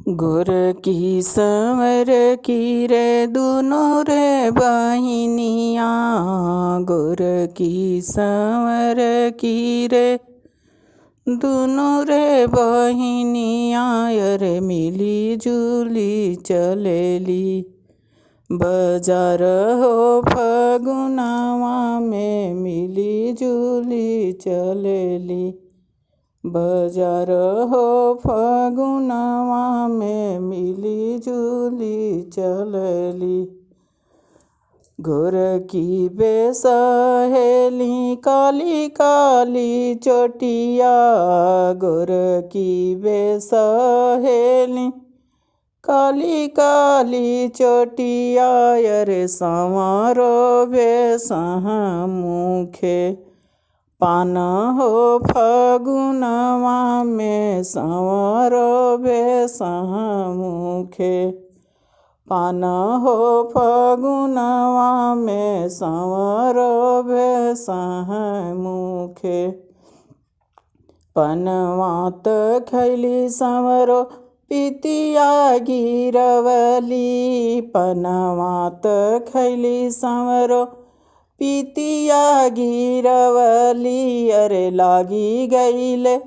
गुर की संवर की रे दुनो रे बहिनिया, गुर की संवर की रे दुनो रे बहिनिया, अरे मिली जुली चलेली बाजार हो फगुनावा में मिली जुली चलेली बाजार हो फगुनावा में मिली जुली चलली। गुर की बेसहेली काली काली चोटिया, गुर की बेसहेली काली काली चोटिया, अरे संवारो बेसह मुखे पान हो फगुनवा में संवारो बेसह मुखे पान हो फगुनवा में संवारो बेसह मुखे। पनवात खैली संवरो पितिया गिरवली, पनवात खैली संवरो पितिया गिरवली, अरे लागी गईले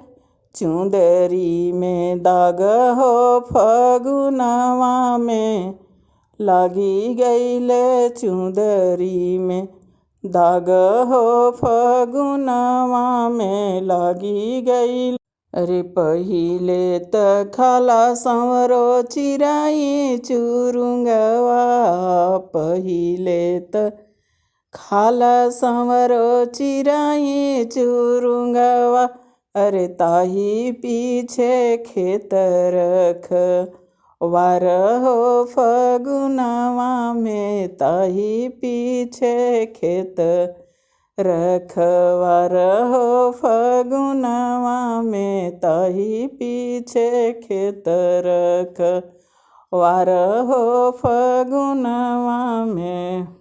चुंदरी में दाग हो फगुनवा में लागी गईले चुंदरी में दाग हो फगुनवा में लागी गई। अरे पहिले त खाला संवरो चिराई चुरुंगवा, पहिले त खाला संवरो चिराई चुरुंगवा, अरे ताही पीछे खेत रख वार हो फगुनवा में ताही पीछे खेत रखवार हो फगुनवा में ताही पीछे खेत रख वार हो फगुनवा में।